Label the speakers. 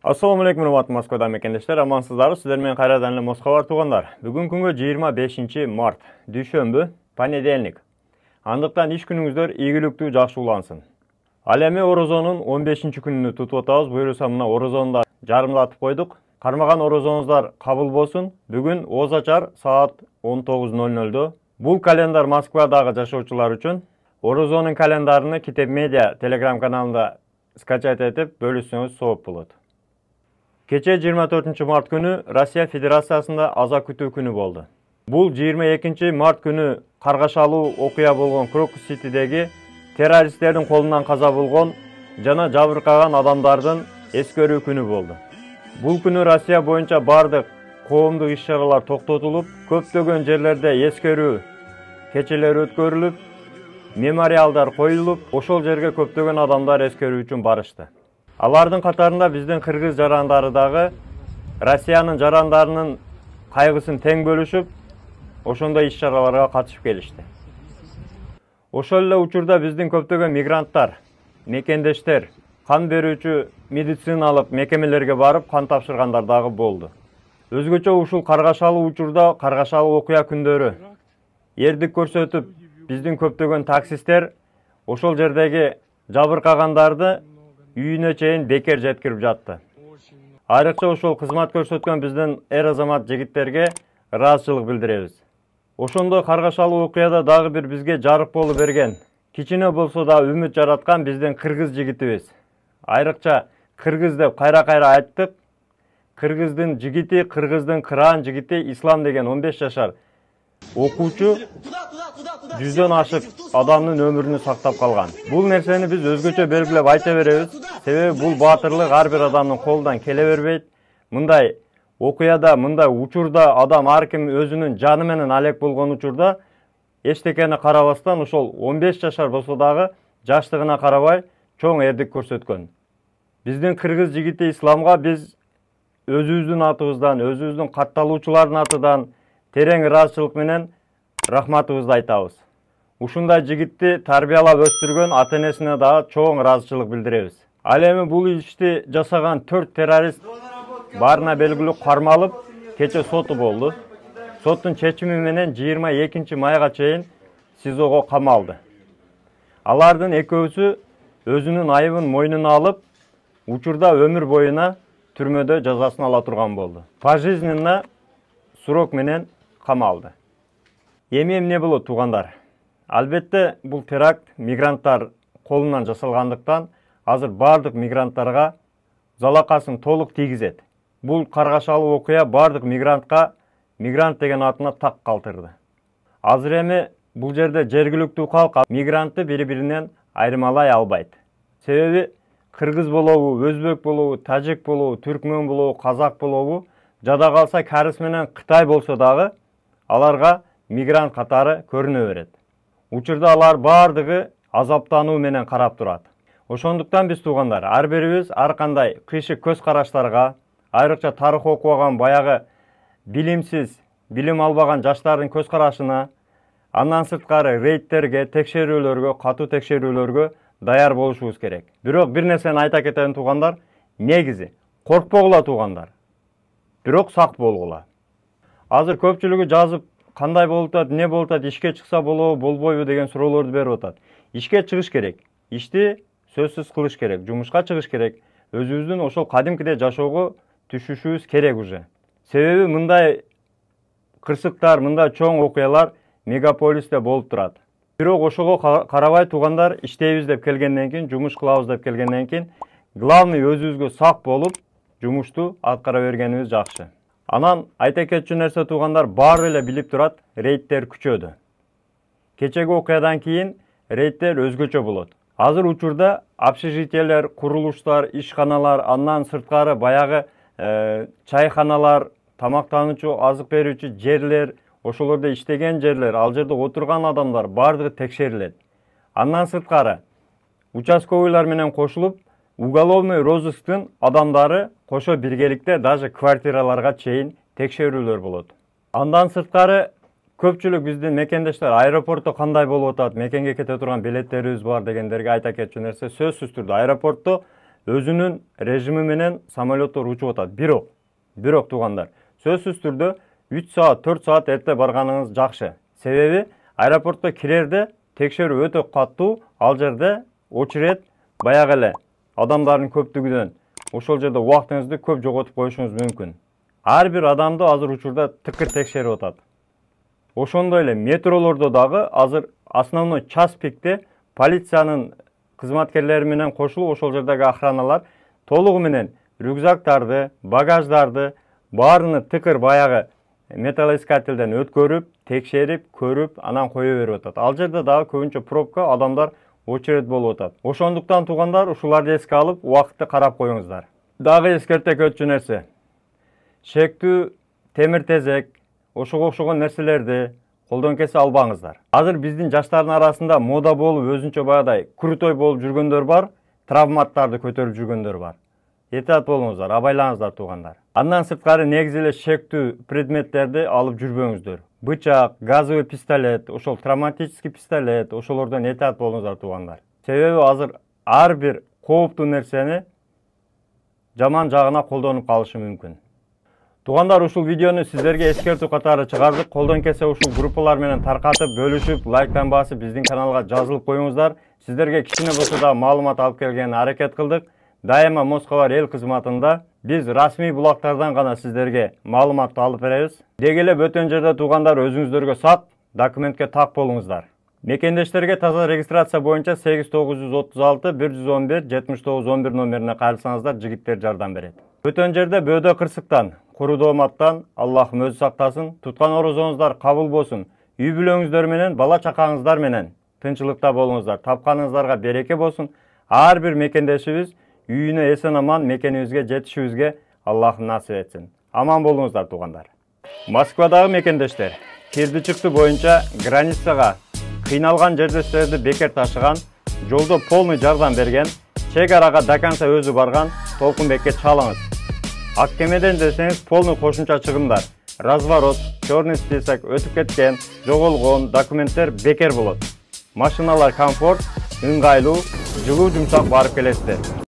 Speaker 1: Assalamu alaikum урматтуу Москвадан мекендештер, амансыздарбы? Сиздер менен кайрадан эле Москва бар туугандар. Бүгүн күнгө 25 март, дүйшөмбү, понедельник. Андыктан иш күнүңүздөр ийгиликтүү, жакшы улансын. Ал эми орозонун 15 күнүнү тутуп атабыз. Буюрса мына орозону да жарымдатып койдук. Кармаган орозоңуздар кабыл болсун. Бүгүн ооз ачар саат 19:00. Бул календар Москвадагы жашоочулар үчүн. Орозонун календарыны Китеп Медиа Telegram каналында скачать этип бөлүшсөңүз сооп болот. Кече 24 март күнү Россия Федерациясында аза күтүү күнү болду. Бул 22 март күнү каргашалуу окуя болгон Крокус Ситидеги террористтердин колунан каза болгон жана жабыркаган адамдардын эскерүү күнү болду. Бул күнү Россия боюнча бардык коомдук иш-чаралар токтотулуп, көптөгөн жерлерде эскерүү кечелери өткөрүлүп, мемориалдар коюлуп, ошол жерге көптөгөн адамдар эскерүү үчүн барышты. Алардын катарында биздин кыргыз жарандары дагы Россиянын жарандарынын кайгысын тең бөлүшүп, ошондой иш-чараларга катышып келишти. Ошол эле учурда биздин көптөгөн мигранттар, мекендештер, кан берүүчү медициналык мекемелерге барып кан тапшыргандар дагы болду. Өзгөчө ушул каргашалуу учурда, каргашалуу окуя күндөрү эрдик көрсөтүп, биздин көптөгөн таксисттер ошол жердеги жабыркагандарды үйүнө чейин бекер жеткирип жатты. Айрыкча ошол кызмат көрсөткөн биздин эр-азамат жигиттерге ыраазычылык билдиребиз. Ошондой каргашалуу окуяда дагы бир бизге жарык болуп берген, кичине болсо да үмүт жараткан биздин кыргыз жигитибиз. Айрыкча кыргыз деп кайра-кайра айттык. Кыргыздын жигити, кыргыздын кыраан жигити Ислам деген 15 жашар окуучу 100дөн ашык адамдын өмүрүнү сактап калган. Бул нерсени биз өзгөчө белгилеп айта беребиз. Себеби бул баатырлык ар бир адамдын колунан келе бербейт. Мындай окуяда, мындай учурда адам ар ким өзүнүн жаны менен алек болгон учурда эчтекени карабастан ошол 15 жашар болсо дагы жаштыгына карабай чоң эрдик көрсөткөн. Биздин кыргыз жигити Исламга биз өзүбүздүн атыбыздан, өзүбүздүн катталуучулардын атынан терең ыраазычылык менен рахматыбызды айтабыз. Ушундай жигитти тарбиялап өстүргөн ата-энесине дагы чоң ыраазычылык билдиребиз. Ал эми бул ишти жасаган 4 террорист баарына белгилүү кармалып, кече соту болду. Соттун чечими менен 22 майга чейин СИЗОго камалды. Алардын экөөсү өзүнүн айыбын мойнуна алып, учурда өмүр боюна түрмөдө жазасын ала турган болду. Пожизненно срок менен камалды. Эми эмне болот туугандар? Албетте бул теракт мигранттар колунан жасалгандыктан азыр бардык мигранттарга залакасын толук тийгизет. Бул каргашалуу окуя бардык мигрантка мигрант деген атына так калтырды. Азыр эми бул жерде жергиликтүү калк мигрантты бири-биринен айырмалай албайт. Себеби кыргыз болобу, өзбек болобу, тажик болобу, түркмөн болобу, казак болобу, жада калса Карыс менен Кытай болсо дагы аларга мигрант катары көрүнө берет. Учурда алар бардыгы азаптануу менен карап турат. Ошондуктан биз туугандар, ар бирибиз ар кандай кыйшык көз караштарга, айрыкча тарых окубаган баягы билимсиз, билим албаган жаштардын көз карашына, андан сырткары рейдтерге, текшерүүлөргө, катуу текшерүүлөргө даяр болушубуз керек. Бирок бир нерсени айта кетейин туугандар, негизи коркпогула туугандар. Бирок сак болгула. Азыр көпчүлүгү жазып, кандай болуп атат, эмне болуп атат, ишке чыкса болобу, болбойбу деген суроолорду берип атат. Ишке чыгыш керек. Ишти сөзсүз кылыш керек, жумушка чыгыш керек. Өзүбүздүн ошол кадимкидей жашоого түшүшүбүз керек уже. Себеби мындай кырсыктар, мындай чоң окуялар мегаполисте болуп турат. Бирок ошого карабай туугандар, иштейбиз деп келгенден кийин, жумуш кылабыз деп келгенден кийин, главный өзүбүзгө сак болуп, жумушту аткара бергенибиз жакшы. Анан айта кетчү нерсе туугандар, баары эле билип турат, рейдтер күчөдү. Кечеги окуядан кийин рейдтер өзгөчө болот. Азыр учурда общежитиелер, курулуштар, ишканалар, андан сырткары баягы чайханалар, тамактануучу, азык берүүчү жерлер, ошолордо иштеген жерлер, ал жерде отурган адамдар бардыгы текшерилет. Андан сырткары участковыйлар менен кошулуп, уголовный розысктын адамдары кошо биргеликте даже квартираларга чейин текшерүүлөр болот. Андан сырткары көпчүлүк биздин мекендештер аэропортто кандай болуп атат, мекенге кете турган билеттерибиз бар дегендерге айта кетчү нерсе сөзсүз түрдө аэропортто өзүнүн режими менен самолеттор учуп атат. Бирок туугандар, сөзсүз түрдө 3 саат, 4 саат эрте барганыңыз жакшы. Себеби аэропортко кирерде текшерүү өтө каттуу, ал жерде очерет баягы эле адамдардын көптүгүнөн ошол жерде убактыңызды көп жоготуп коюшуңуз мүмкүн. Ар бир адамды азыр учурда тыкыр текшерип атат. Ошондой эле метролордо дагы азыр основной час пикте полициянын кызматкерлери менен кошулуп ошол жердеги охраналар толугу менен рюкзактарды, багаждарды баарыны тыкыр баягы металлоискательден өткөрүп, текшерип, көрүп, анан кое берип атат. Ал жерде дагы көбүнчө пробка, адамдар очерет болуп атат. Ошондуктан туугандар, ушуларды эске алып, убакытты карап коюңуздар. Дагы эскерте көтчү нерсе. Шектүү темир тезек, ошого окшогон нерселерди колдон кесе албаңыздар. Азыр биздин жаштардын арасында мода болуп, өзүнчө баягыдай крутой болуп жүргөндөр бар, травматтарды көтөрүп жүргөндөр бар. Этаат болуңуздар, абайлаңыздар туугандар. Андан сырткары негизи эле шектүү предметтерди алып жүрбөңүздөр. Бычак, газовый пистолет, ошол травматический пистолет, ошолордон этаат болуңуздар туугандар. Себеби азыр ар бир кооптуу нерсени жаман жагына колдонуп калышы мүмкүн. Туугандар, ушул видеону сиздерге эскертүү катары чыгардык. Колдон келсе ушул группалар менен таркатып, бөлүшүп, лайктан басып, биздин каналга жазылып коюңуздар. Сиздерге кичине болсо да маалымат алып келгенге аракет кылдык. Дайыма Москва эл кызматында биз расмий булактардан гана сиздерге маалыматты алып беребиз. Деги эле бөтөн жерде туугандар, өзүңүздөргө сак, документке так болуңуздар. Мекендештерге таза регистрация боюнча 8936 111 7911 номерине кайрылсаңыздар, жигиттер жардам берет. Бөтөн жерде бөөдө кырсыктан, куру дооматтан Аллахым өзү сактасын. Туткан орозоңуздар кабыл болсун. Үй бүлөңүздөр менен, бала чакаңыздар менен тынчылыкта болуңуздар. Тапканыңыздарга береке болсун. Ар бир мекендешибиз үйүнө эсен аман мекенибизге жетишибизге Аллахым насип этсин. Аман болуңуздар туугандар. Москвадагы мекендештер кирди чыкты боюнча границага кыйналган жердештерди бекер ташыган, жолдо полный жардам берген, чек арага до конца өзү барган Толкунбекке чалыңыз. Ак кемеден десеңиз полный кошумча чыгымдар, разворот, черный список, өтүп кеткен, жоголгон документтер бекер болот. Машиналар комфорт, ыңгайлуу, жылуу жумшак барып келесиздер.